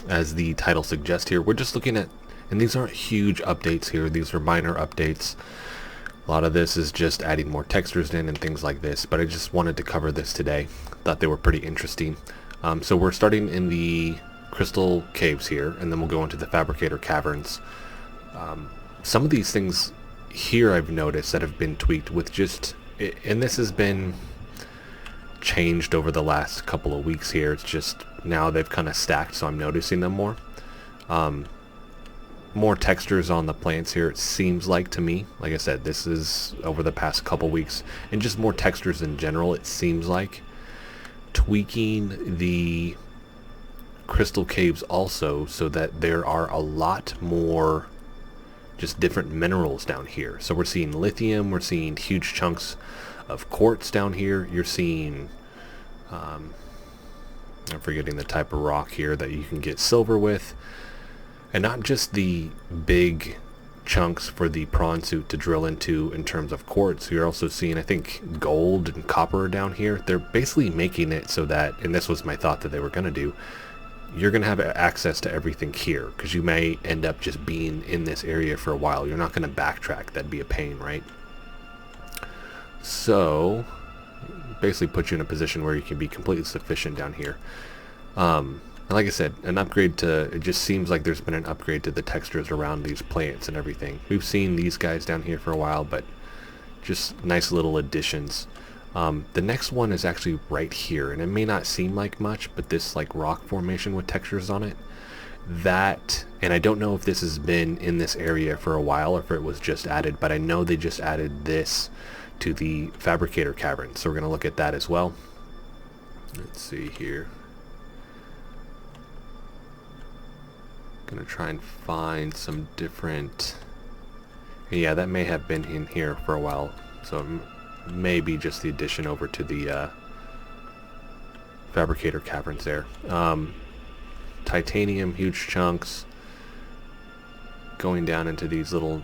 as the title suggests here, we're just looking at, and these aren't huge updates here, these are minor updates. A lot of this is just adding more textures in and things like this, but I just wanted to cover this today. Thought they were pretty interesting. So we're starting in the crystal caves here, and then we'll go into the Fabricator Caverns. Some of these things here I've noticed that have been tweaked with just, and this has been changed over the last couple of weeks here. It's just now they've kind of stacked, so I'm noticing them more. More textures on the plants here, it seems like to me. Like I said, this is over the past couple weeks, and just more textures in general, it seems like. Tweaking the crystal caves also so that there are a lot more just different minerals down here. So we're seeing lithium, we're seeing huge chunks of quartz down here. You're seeing I'm forgetting the type of rock here that you can get silver with, and not just the big chunks for the prawn suit to drill into in terms of quartz. You're also seeing, I think, gold and copper down here. They're basically making it so that, and this was my thought that they were going to do, you're going to have access to everything here, because you may end up just being in this area for a while. You're not going to backtrack. That'd be a pain, right? So basically put you in a position where you can be completely sufficient down here. And like I said, an upgrade to, it just seems like there's been an upgrade to the textures around these plants and everything. We've seen these guys down here for a while, but just nice little additions. The next one is actually right here, and it may not seem like much, but this like rock formation with textures on it, that, and I don't know if this has been in this area for a while or if it was just added, but I know they just added this to the Fabricator Cavern, so we're going to look at that as well. Let's see here. Gonna try and find some different, yeah, that may have been in here for a while, so maybe just the addition over to the Fabricator Caverns there. Titanium, huge chunks going down into these little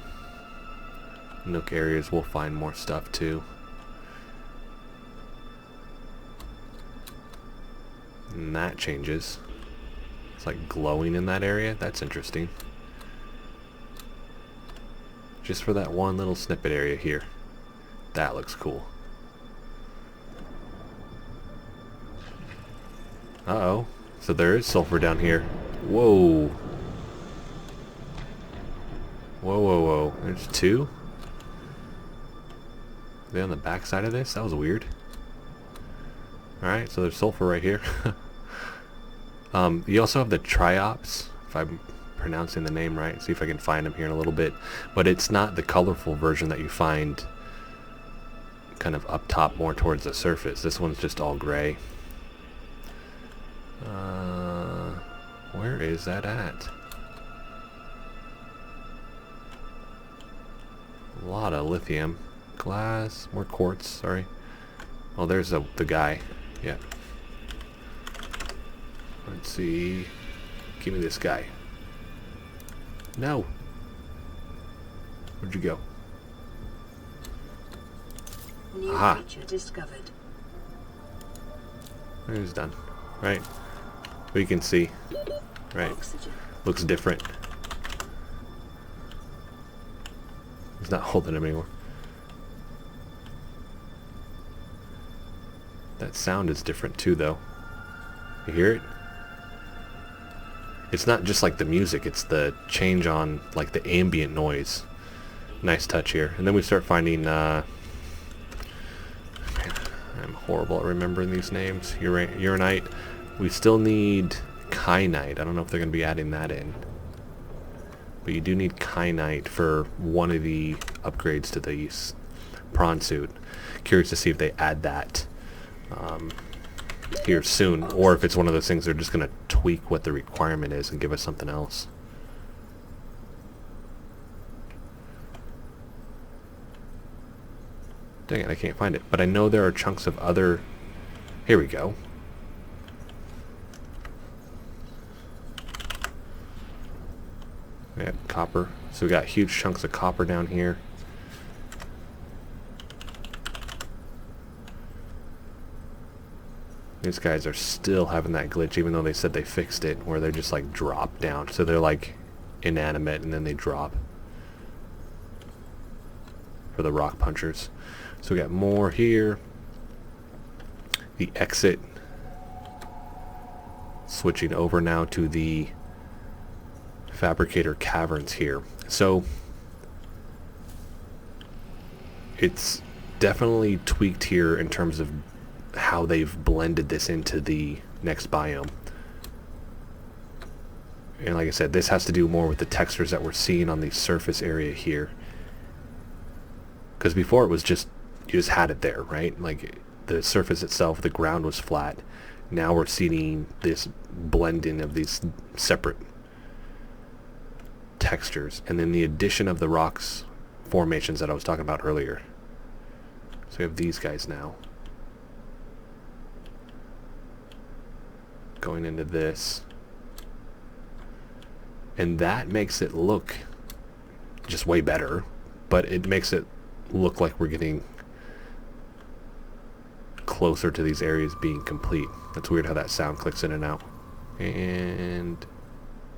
nook areas. We'll find more stuff too. And that changes. It's like glowing in that area. That's interesting. Just for that one little snippet area here. That looks cool. Uh-oh. So there is sulfur down here. Whoa. Whoa, whoa, whoa. There's two? Are they on the back side of this? That was weird. Alright, so there's sulfur right here. You also have the triops, if I'm pronouncing the name right. See if I can find them here in a little bit. But it's not the colorful version that you find kind of up top more towards the surface. This one's just all gray. Where is that at? A lot of lithium. Glass, more quartz, sorry. Oh, there's the guy. Yeah. Let's see. Give me this guy. No. Where'd you go? New Aha. feature discovered. It's done. Right. We can see. Right. Oxygen. Looks different. He's not holding him anymore. That sound is different too, though. You hear it? It's not just like the music, it's the change on like the ambient noise. Nice touch here. And then we start finding man, I'm horrible at remembering these names. Uranite. We still need kyanite. I don't know if they're going to be adding that in. But you do need kyanite for one of the upgrades to the prawn suit. Curious to see if they add that here soon, or if it's one of those things they're just going to tweak what the requirement is and give us something else. Dang it, I can't find it. But I know there are chunks of other... Here we go. Yeah, copper. So we got huge chunks of copper down here. These guys are still having that glitch, even though they said they fixed it, where they're just like drop down. So they're like inanimate and then they drop for the rock punchers. So we got more here. The exit. Switching over now to the Fabricator Caverns here. So it's definitely tweaked here in terms of how they've blended this into the next biome. And like I said, this has to do more with the textures that we're seeing on the surface area here. Because before it was just, you just had it there, right? Like the surface itself, the ground was flat. Now we're seeing this blending of these separate textures. And then the addition of the rocks formations that I was talking about earlier. So we have these guys now. Going into this. And that makes it look just way better. But it makes it look like we're getting closer to these areas being complete. That's weird how that sound clicks in and out. And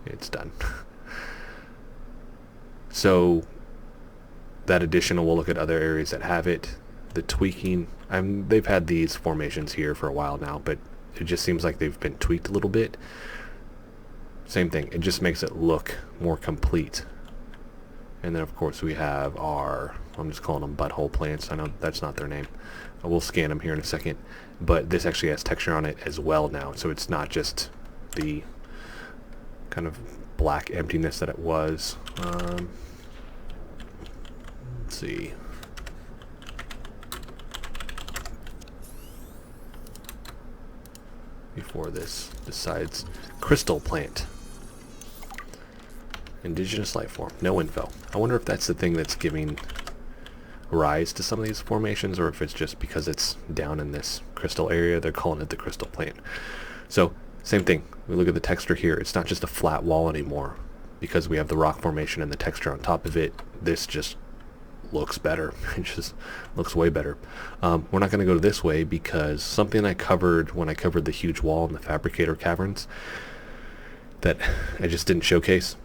it's done. So that additional, we'll look at other areas that have it. The tweaking, they've had these formations here for a while now, but it just seems like they've been tweaked a little bit. Same thing, it just makes it look more complete. And then of course we have our, I'm just calling them butthole plants. I know that's not their name. We'll scan them here in a second. But this actually has texture on it as well now. So it's not just the kind of black emptiness that it was. Let's see. Before this decides, crystal plant. Indigenous life form. No info. I wonder if that's the thing that's giving rise to some of these formations, or if it's just because it's down in this crystal area, they're calling it the crystal plant. So, same thing. We look at the texture here. It's not just a flat wall anymore. Because we have the rock formation and the texture on top of it, this just looks better. It just looks way better. We're not going to go this way because something I covered when I covered the huge wall in the Fabricator Caverns that I just didn't showcase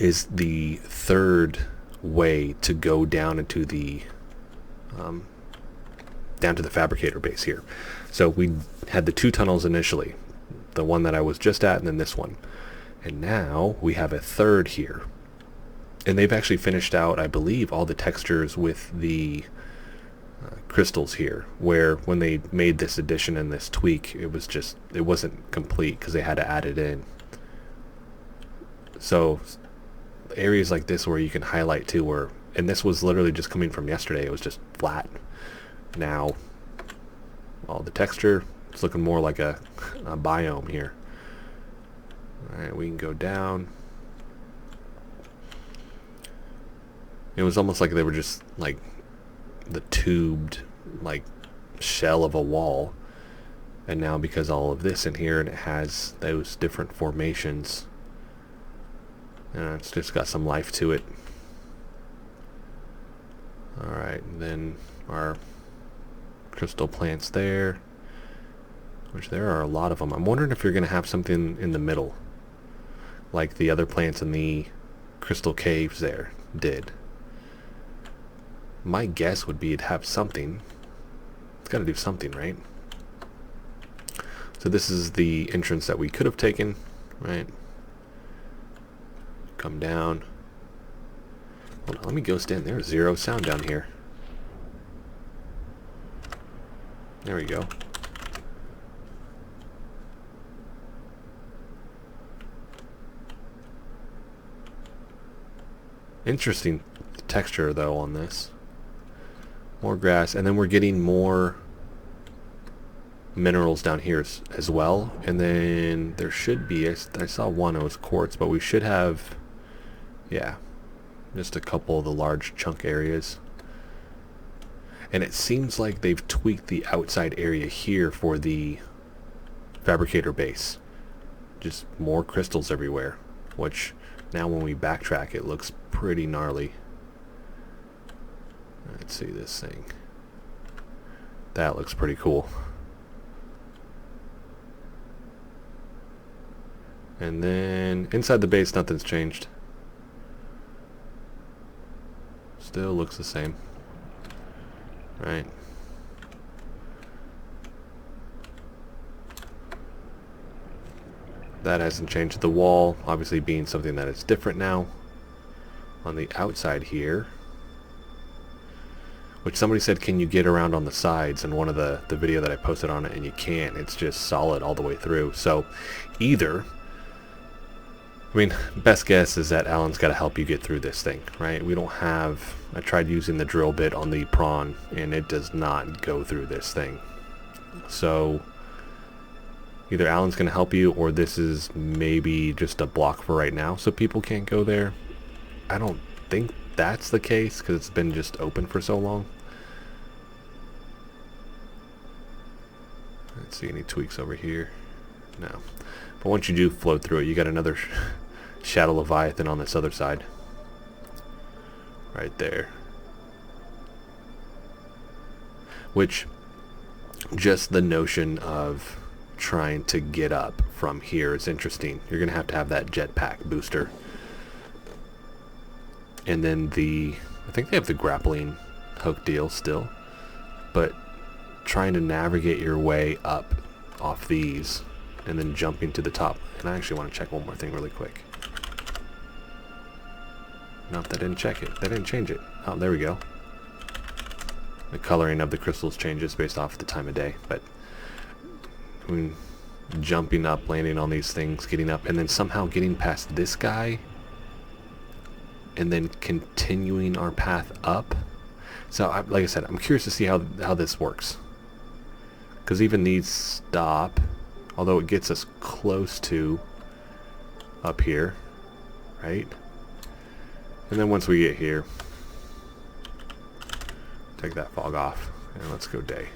is the third way to go down into the down to the Fabricator base here. So we had the two tunnels initially, the one that I was just at and then this one, and now we have a third here. And they've actually finished out, I believe, all the textures with the crystals here, where when they made this addition and this tweak, it wasn't complete because they had to add it in. So areas like this where you can highlight too, and this was literally just coming from yesterday, it was just flat. Now all the texture, it's looking more like a biome here. Alright, we can go down. It was almost like they were just like the tubed like shell of a wall, and now because all of this in here and it has those different formations, it's just got some life to it. Alright, then our crystal plants there, which there are a lot of them. I'm wondering if you're going to have something in the middle like the other plants in the crystal caves there did. My guess would be it'd have something. It's got to do something, right? So this is the entrance that we could have taken, right? Come down. Hold on, let me go stand. There's zero sound down here. There we go. Interesting texture though on this. More grass, and then we're getting more minerals down here as well. And then there should be, I saw one, it was quartz, but we should have, yeah, just a couple of the large chunk areas. And it seems like they've tweaked the outside area here for the Fabricator base. Just more crystals everywhere, which now when we backtrack it looks pretty gnarly. Let's see this thing. That looks pretty cool. And then inside the base, nothing's changed. Still looks the same. Right. That hasn't changed. The wall, obviously being something that is different now. On the outside here, which somebody said, can you get around on the sides in one of the video that I posted on it, and you can't. It's just solid all the way through. So either, I mean, best guess is that Alan's got to help you get through this thing, right? We don't have, I tried using the drill bit on the prawn, and it does not go through this thing. So either Alan's going to help you, or this is maybe just a block for right now so people can't go there. I don't think that's the case because it's been just open for so long. Let's see any tweaks over here. No. But once you do float through it, you got another Shadow Leviathan on this other side. Right there. Which, just the notion of trying to get up from here is interesting. You're going to have that jetpack booster. And then I think they have the grappling hook deal still, but trying to navigate your way up off these and then jumping to the top. And I actually want to check one more thing really quick. Nope, that didn't check it. That didn't change it. Oh, there we go. The coloring of the crystals changes based off the time of day, but I mean, jumping up, landing on these things, getting up, and then somehow getting past this guy and then continuing our path up. So like I said, I'm curious to see how this works, because even these stop, although it gets us close to up here, right? And then once we get here, take that fog off and let's go day.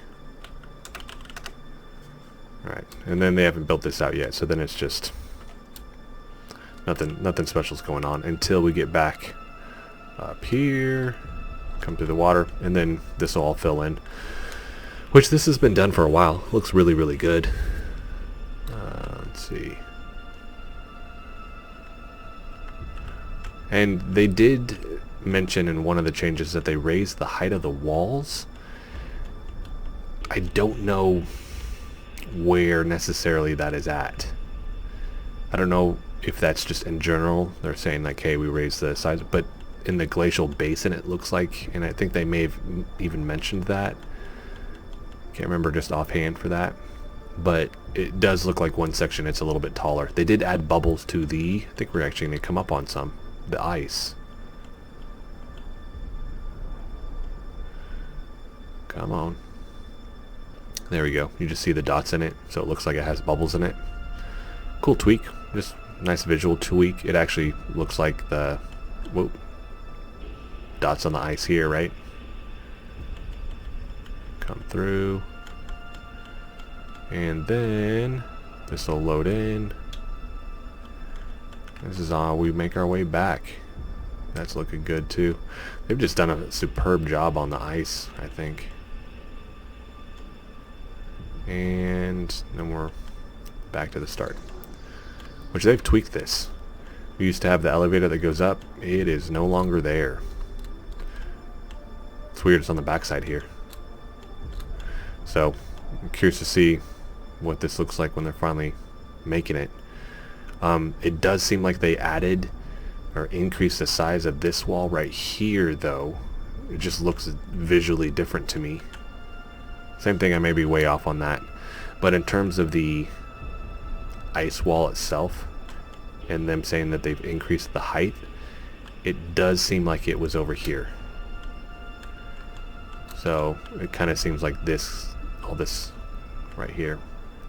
Alright, and then they haven't built this out yet, so then it's just nothing special's going on until we get back up here, come through the water, and then this will all fill in. Which this has been done for a while. Looks really, really good. Let's see. And they did mention in one of the changes that they raised the height of the walls. I don't know where necessarily that is at. I don't know if that's just in general. They're saying like, hey, we raised the size, but in the Glacial Basin it looks like, and I think they may have even mentioned that. Can't remember just offhand for that, but it does look like one section it's a little bit taller. They did add bubbles to I think we're actually going to come up on the ice. Come on. There we go. You just see the dots in it, so it looks like it has bubbles in it. Cool tweak. Just nice visual tweak. It actually looks like the dots on the ice here, right? Come through. And then this will load in. This is how we make our way back. That's looking good too. They've just done a superb job on the ice, I think. And then we're back to the start. Which they've tweaked this. We used to have the elevator that goes up. It is no longer there. It's weird, it's on the backside here. So, I'm curious to see what this looks like when they're finally making it. It does seem like they added or increased the size of this wall right here, though. It just looks visually different to me. Same thing, I may be way off on that. But in terms of the ice wall itself, and them saying that they've increased the height, it does seem like it was over here. So it kind of seems like this, all this right here,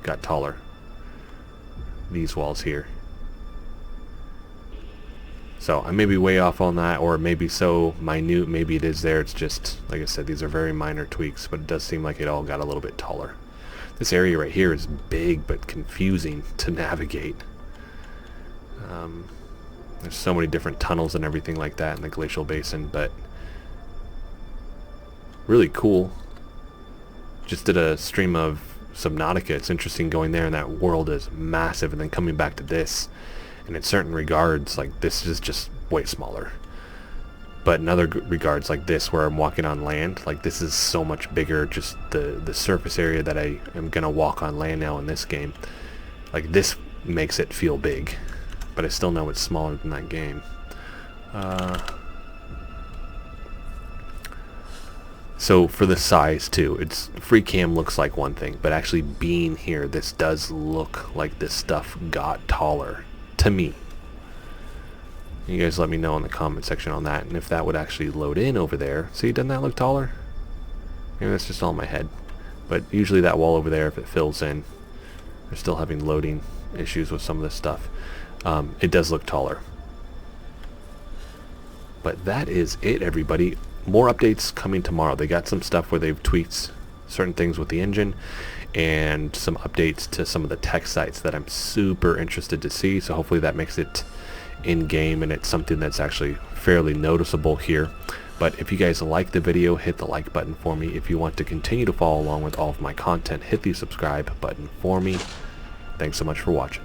got taller. These walls here. So I may be way off on that, or maybe so minute, maybe it is there. It's just, like I said, these are very minor tweaks, but it does seem like it all got a little bit taller. This area right here is big but confusing to navigate. There's so many different tunnels and everything like that in the Glacial Basin, but really cool. Just did a stream of Subnautica. It's interesting going there and that world is massive, and then coming back to this, and in certain regards, like, this is just way smaller. But in other regards, like this, where I'm walking on land, like, this is so much bigger. Just the surface area that I am gonna walk on land now in this game, like, this makes it feel big, but I still know it's smaller than that game. So for the size too, it's free cam looks like one thing, but actually being here, this does look like this stuff got taller to me. You guys let me know in the comment section on that, and if that would actually load in over there. See, doesn't that look taller? Maybe that's just all in my head, but usually that wall over there, if it fills in, we're still having loading issues with some of this stuff. It does look taller. But that is it, everybody. More updates coming tomorrow. They got some stuff where they've tweaked certain things with the engine, and some updates to some of the tech sites that I'm super interested to see. So hopefully that makes it in game, and it's something that's actually fairly noticeable here. But if you guys like the video, hit the like button for me. If you want to continue to follow along with all of my content, hit the subscribe button for me. Thanks so much for watching.